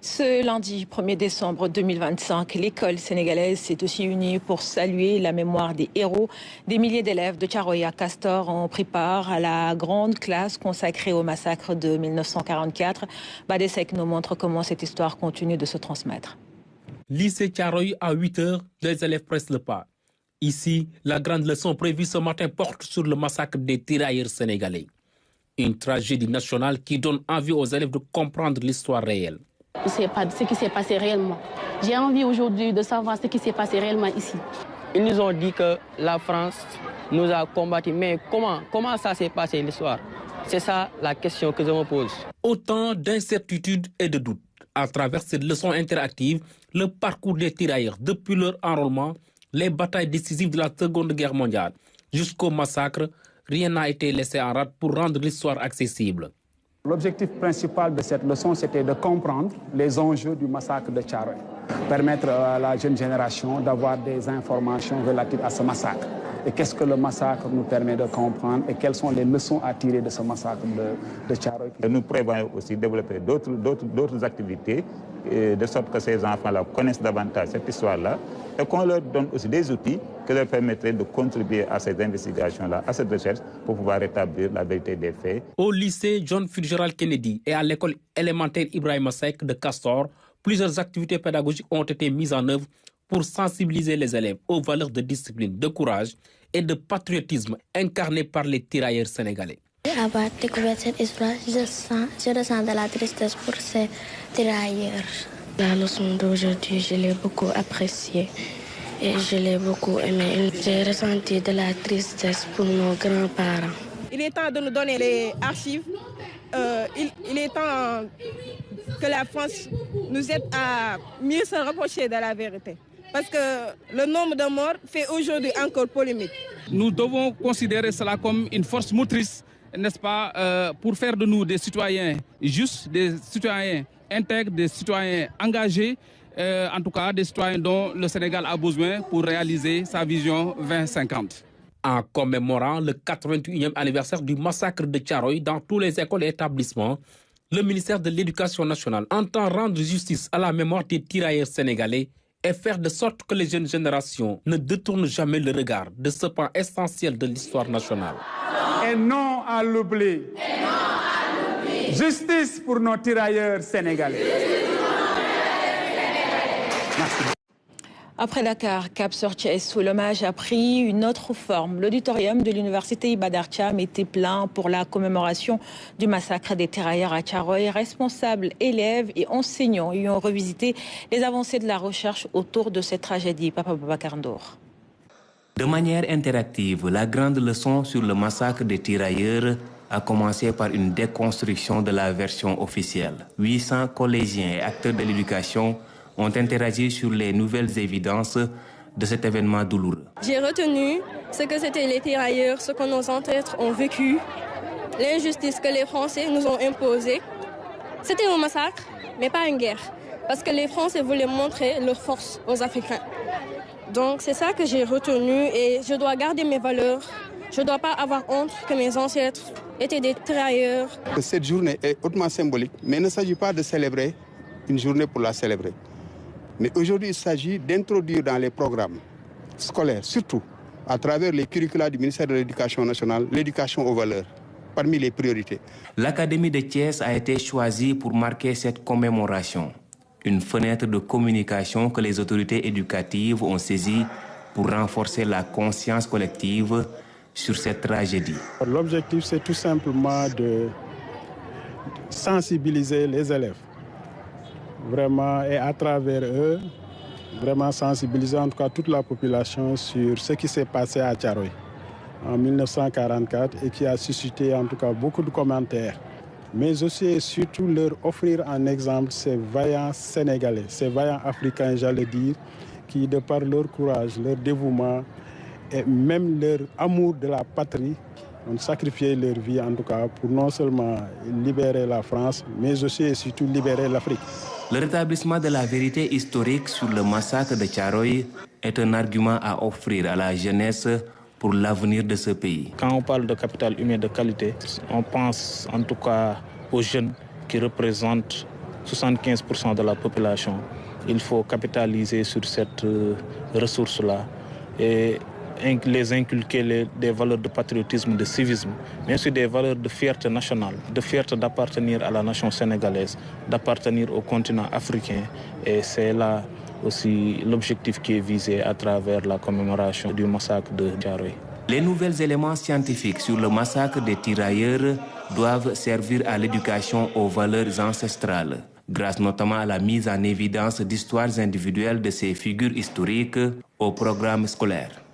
Ce lundi 1er décembre 2025, l'école sénégalaise s'est aussi unie pour saluer la mémoire des héros. Des milliers d'élèves de Thiaroye à Castor ont pris part à la grande classe consacrée au massacre de 1944. Badesek nous montre comment cette histoire continue de se transmettre. Lycée Thiaroye à 8h, les élèves pressent le pas. Ici, la grande leçon prévue ce matin porte sur le massacre des tirailleurs sénégalais. Une tragédie nationale qui donne envie aux élèves de comprendre l'histoire réelle. C'est pas ce qui s'est passé réellement. J'ai envie aujourd'hui de savoir ce qui s'est passé réellement ici. Ils nous ont dit que la France nous a combattus, mais comment ça s'est passé l'histoire? C'est ça la question que je me pose. Autant d'incertitudes et de doutes. À travers cette leçon interactive, le parcours des tirailleurs depuis leur enrôlement, les batailles décisives de la Seconde Guerre mondiale, jusqu'au massacre, rien n'a été laissé en rade pour rendre l'histoire accessible. L'objectif principal de cette leçon, c'était de comprendre les enjeux du massacre de Thiaroye. Permettre à la jeune génération d'avoir des informations relatives à ce massacre. Et qu'est-ce que le massacre nous permet de comprendre et quelles sont les leçons à tirer de ce massacre de Thiaroye. Nous prévoyons aussi développer d'autres activités de sorte que ces enfants-là connaissent davantage cette histoire-là et qu'on leur donne aussi des outils qui leur permettraient de contribuer à ces investigations-là, à cette recherche, pour pouvoir rétablir la vérité des faits. Au lycée John Fitzgerald Kennedy et à l'école élémentaire Ibrahima Seck de Castor, plusieurs activités pédagogiques ont été mises en œuvre pour sensibiliser les élèves aux valeurs de discipline, de courage et de patriotisme incarnées par les tirailleurs sénégalais. Avoir découvert cette histoire, je ressens de la tristesse pour ces tirailleurs. La leçon d'aujourd'hui, je l'ai beaucoup appréciée et je l'ai beaucoup aimée. J'ai ressenti de la tristesse pour nos grands-parents. Il est temps de nous donner les archives. Il est temps que la France nous aide à mieux se rapprocher de la vérité. Parce que le nombre de morts fait aujourd'hui encore polémique. Nous devons considérer cela comme une force motrice, n'est-ce pas, pour faire de nous des citoyens justes, des citoyens intègres, des citoyens engagés, en tout cas des citoyens dont le Sénégal a besoin pour réaliser sa vision 2050. En commémorant le 81e anniversaire du massacre de Thiaroye dans tous les écoles et établissements, le ministère de l'Éducation nationale entend rendre justice à la mémoire des tirailleurs sénégalais et faire de sorte que les jeunes générations ne détournent jamais le regard de ce pan essentiel de l'histoire nationale. Et non à l'oubli. Justice pour nos tirailleurs sénégalais. Merci. Après Dakar, cap sur Thiès, où l'hommage a pris une autre forme. L'auditorium de l'université Iba Der Thiam était plein pour la commémoration du massacre des tirailleurs à Thiaroye. Responsables, élèves et enseignants y ont revisité les avancées de la recherche autour de cette tragédie. Papa Boubacar Ndour. De manière interactive, la grande leçon sur le massacre des tirailleurs a commencé par une déconstruction de la version officielle. 800 collégiens et acteurs de l'éducation ont interagi sur les nouvelles évidences de cet événement douloureux. J'ai retenu ce que c'était les tirailleurs, ce que nos ancêtres ont vécu, l'injustice que les Français nous ont imposée. C'était un massacre, mais pas une guerre, parce que les Français voulaient montrer leur force aux Africains. Donc c'est ça que j'ai retenu et je dois garder mes valeurs. Je ne dois pas avoir honte que mes ancêtres étaient des tirailleurs. Cette journée est hautement symbolique, mais il ne s'agit pas de célébrer une journée pour la célébrer. Mais aujourd'hui, il s'agit d'introduire dans les programmes scolaires, surtout à travers les curricula du ministère de l'Éducation nationale, l'éducation aux valeurs, parmi les priorités. L'Académie de Thiès a été choisie pour marquer cette commémoration. Une fenêtre de communication que les autorités éducatives ont saisie pour renforcer la conscience collective sur cette tragédie. L'objectif, c'est tout simplement de sensibiliser les élèves. Vraiment, et à travers eux, vraiment sensibiliser en tout cas toute la population sur ce qui s'est passé à Thiaroye en 1944 et qui a suscité en tout cas beaucoup de commentaires. Mais aussi et surtout leur offrir en exemple ces vaillants Sénégalais, ces vaillants Africains, j'allais dire, qui de par leur courage, leur dévouement et même leur amour de la patrie, ont sacrifié leur vie en tout cas pour non seulement libérer la France, mais aussi et surtout libérer l'Afrique. Le rétablissement de la vérité historique sur le massacre de Thiaroye est un argument à offrir à la jeunesse pour l'avenir de ce pays. Quand on parle de capital humain de qualité, on pense en tout cas aux jeunes qui représentent 75% de la population. Il faut capitaliser sur cette ressource-là et les inculquer des valeurs de patriotisme, de civisme, mais aussi des valeurs de fierté nationale, de fierté d'appartenir à la nation sénégalaise, d'appartenir au continent africain. Et c'est là aussi l'objectif qui est visé à travers la commémoration du massacre de Thiaroye. Les nouveaux éléments scientifiques sur le massacre des tirailleurs doivent servir à l'éducation aux valeurs ancestrales, grâce notamment à la mise en évidence d'histoires individuelles de ces figures historiques au programme scolaire.